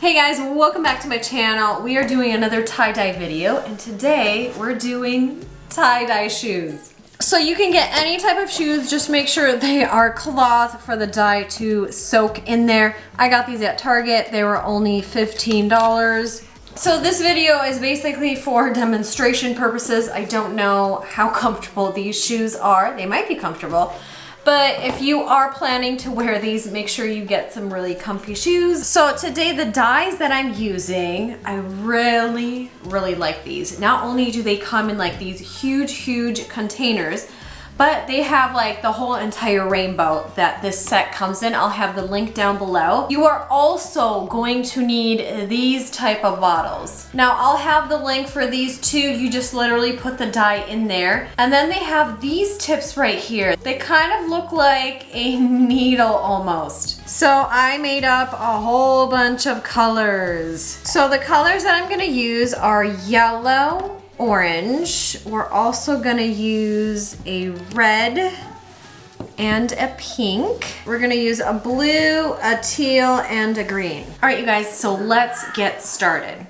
Hey guys, welcome back to my channel. We are doing another tie-dye video, and today we're doing tie-dye shoes. So you can get any type of shoes, just make sure they are cloth for the dye to soak in there. I got these at Target. They were only $15. So this video is basically for demonstration purposes. I don't know how comfortable these shoes are. They might be comfortable. But if you are planning to wear these, make sure you get some really comfy shoes. So today the dyes that I'm using, I really like these. Not only do they come in like these huge containers, but they have like the whole entire rainbow that this set comes in. I'll have the link down below. You are also going to need these type of bottles. Now I'll have the link for these too. You just literally put the dye in there. And then they have these tips right here. They kind of look like a needle almost. So I made up a whole bunch of colors. So the colors that I'm gonna use are yellow, orange. We're also gonna use a red and a pink. We're gonna use a blue, a teal, and a green. All right, you guys, so let's get started.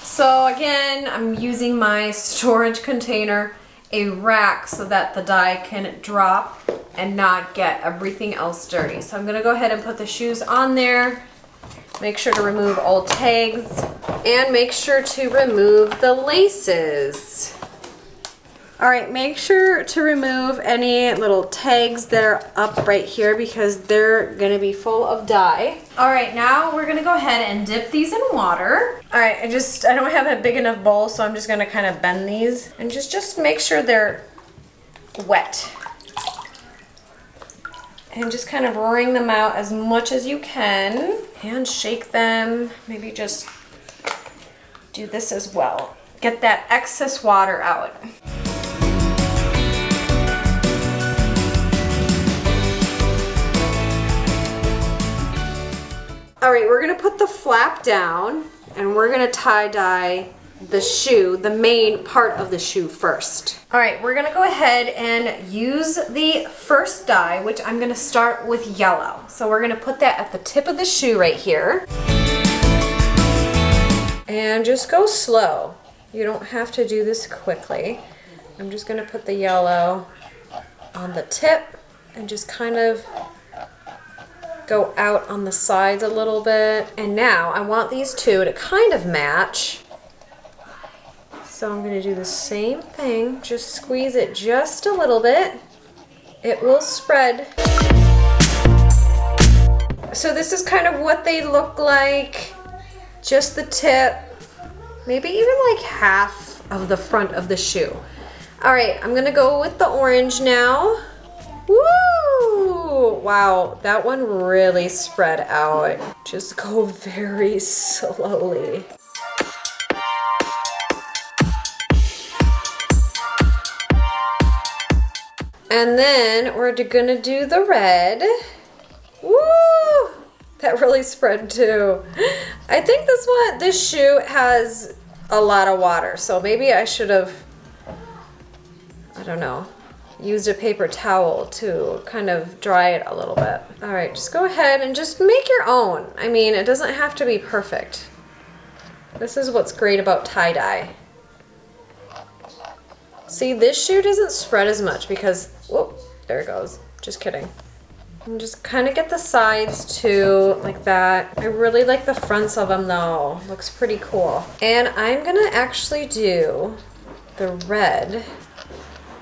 So again, I'm using my storage container, a rack, so that the dye can drop and not get everything else dirty. So I'm gonna go ahead and put the shoes on there. Make sure to remove all tags and make sure to remove the laces. All right, make sure to remove any little tags that are up right here because they're gonna be full of dye. All right, now we're gonna go ahead and dip these in water. All right, I don't have a big enough bowl, so I'm just gonna kind of bend these and just make sure they're wet. And just kind of wring them out as much as you can and shake them. Maybe just do this as well. Get that excess water out. All right, we're gonna put the flap down and we're gonna tie dye the shoe, the main part of the shoe first. All right, we're gonna go ahead and use the first dye, which I'm gonna start with yellow. So we're gonna put that at the tip of the shoe right here. And just go slow. You don't have to do this quickly. I'm just gonna put the yellow on the tip and just kind of go out on the sides a little bit. And now I want these two to kind of match. So I'm gonna do the same thing, just squeeze it just a little bit. It will spread. So this is kind of what they look like, just the tip, maybe even like half of the front of the shoe. All right, I'm gonna go with the orange now. Woo! Wow, that one really spread out. Just go very slowly. And then we're gonna do the red. Woo! That really spread too. I think this shoe has a lot of water, so maybe I should have, I don't know, used a paper towel to kind of dry it a little bit. All right, just go ahead and just make your own. I mean, it doesn't have to be perfect. This is what's great about tie-dye. See, this shoe doesn't spread as much because, whoop, there it goes. Just kidding. And just kind of get the sides too, like that. I really like the fronts of them though. Looks pretty cool. And I'm gonna actually do the red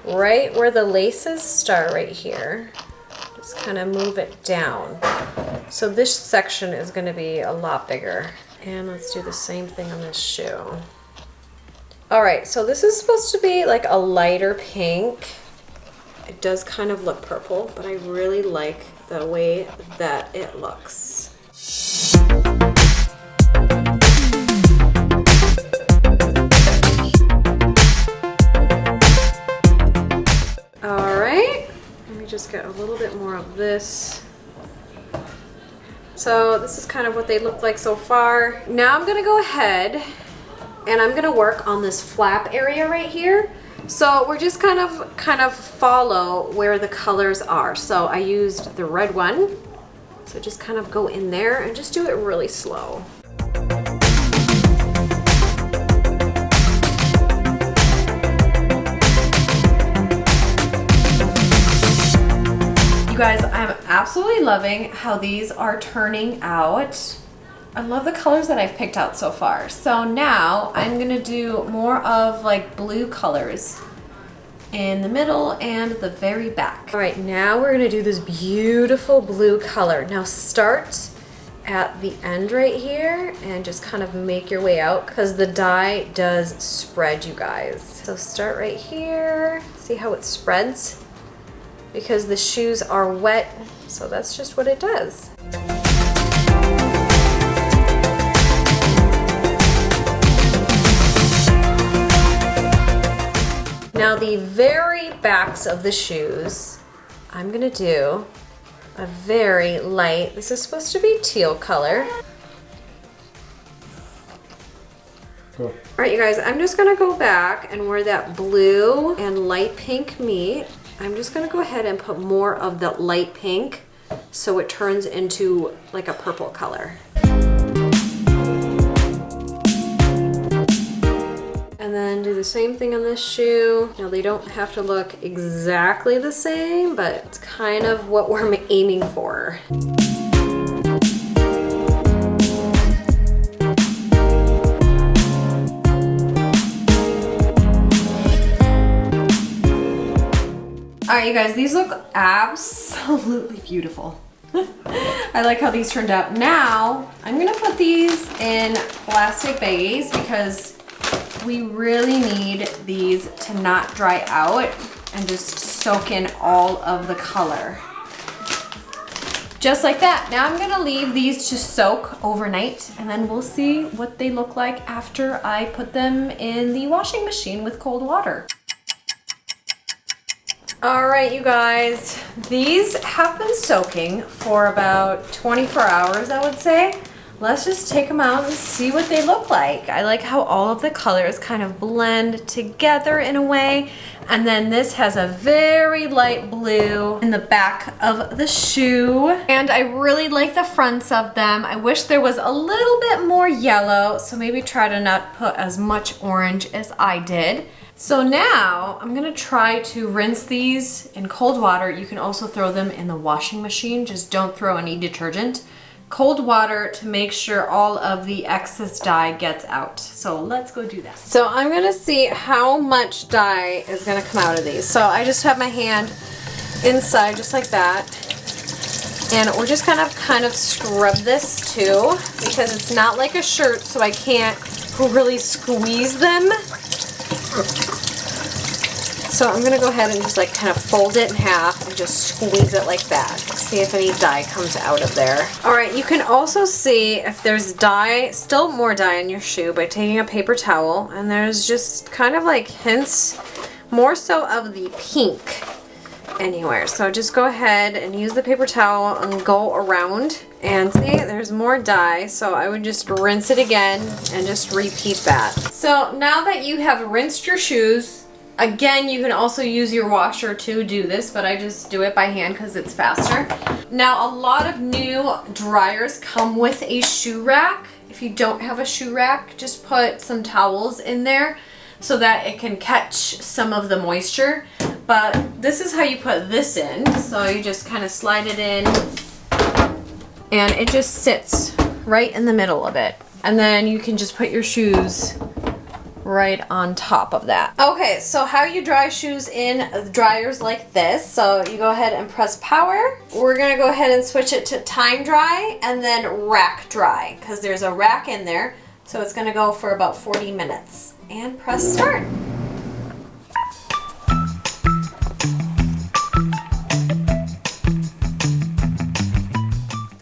right where the laces start right here. Just kind of move it down. So this section is gonna be a lot bigger. And let's do the same thing on this shoe. All right, so this is supposed to be like a lighter pink. It does kind of look purple, but I really like the way that it looks. All right, let me just get a little bit more of this. So this is kind of what they look like so far. Now I'm gonna go ahead and I'm gonna work on this flap area right here. So we're just kind of follow where the colors are. So I used the red one. So just kind of go in there and just do it really slow. You guys, I'm absolutely loving how these are turning out. I love the colors that I've picked out so far. So now I'm gonna do more of like blue colors in the middle and the very back. All right, now we're gonna do this beautiful blue color. Now start at the end right here and just kind of make your way out because the dye does spread, you guys. So start right here, see how it spreads? Because the shoes are wet, so that's just what it does. Now the very backs of the shoes, I'm gonna do a very light, this is supposed to be teal color. Cool. All right, you guys, I'm just gonna go back and where that blue and light pink meet, I'm just gonna go ahead and put more of the light pink so it turns into like a purple color. And then do the same thing on this shoe. Now they don't have to look exactly the same, but it's kind of what we're aiming for. All right, you guys, these look absolutely beautiful. I like how these turned out. Now, I'm gonna put these in plastic baggies because we really need these to not dry out and just soak in all of the color. Just like that. Now I'm gonna leave these to soak overnight and then we'll see what they look like after I put them in the washing machine with cold water. All right, you guys, these have been soaking for about 24 hours, I would say. Let's just take them out and see what they look like. I like how all of the colors kind of blend together in a way. And then this has a very light blue in the back of the shoe. And I really like the fronts of them. I wish there was a little bit more yellow, so maybe try to not put as much orange as I did. So now I'm gonna try to rinse these in cold water. You can also throw them in the washing machine. Just don't throw any detergent. Cold water to make sure all of the excess dye gets out. So let's go do that. So I'm gonna see how much dye is gonna come out of these. So I just have my hand inside just like that. And we're just kind of scrub this too because it's not like a shirt, so I can't really squeeze them. So I'm gonna go ahead and just like kind of fold it in half and just squeeze it like that. See if any dye comes out of there. All right, you can also see if there's dye, still more dye in your shoe by taking a paper towel, and there's just kind of like hints, more so of the pink anywhere. So just go ahead and use the paper towel and go around and see there's more dye. So I would just rinse it again and just repeat that. So now that you have rinsed your shoes, again, you can also use your washer to do this, but I just do it by hand because it's faster. Now, a lot of new dryers come with a shoe rack. If you don't have a shoe rack, just put some towels in there so that it can catch some of the moisture. But this is how you put this in. So you just kind of slide it in and it just sits right in the middle of it. And then you can just put your shoes right on top of that. Okay, so how you dry shoes in dryers like this. So you go ahead and press power. We're gonna go ahead and switch it to time dry and then rack dry because there's a rack in there. So it's gonna go for about 40 minutes. And press start.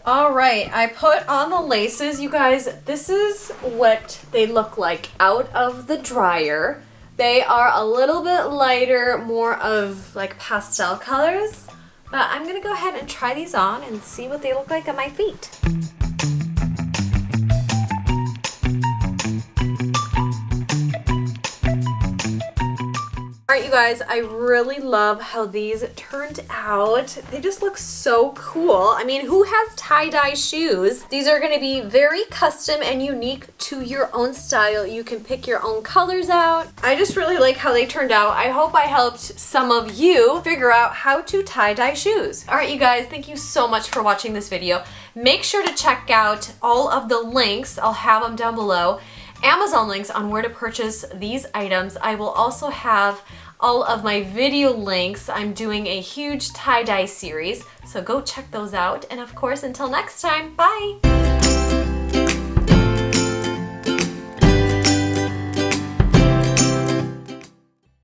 All right, I put on the laces. You guys, this is what they look like out of the dryer. They are a little bit lighter, more of like pastel colors. But I'm gonna go ahead and try these on and see what they look like on my feet. All right, guys, I really love how these turned out. They just look so cool. I mean, who has tie-dye shoes? These are gonna be very custom and unique to your own style. You can pick your own colors out. I just really like how they turned out. I hope I helped some of you figure out how to tie-dye shoes. All right, you guys, thank you so much for watching this video. Make sure to check out all of the links. I'll have them down below. Amazon links on where to purchase these items. I will also have all of my video links. I'm doing a huge tie-dye series, so go check those out. And of course, until next time, bye!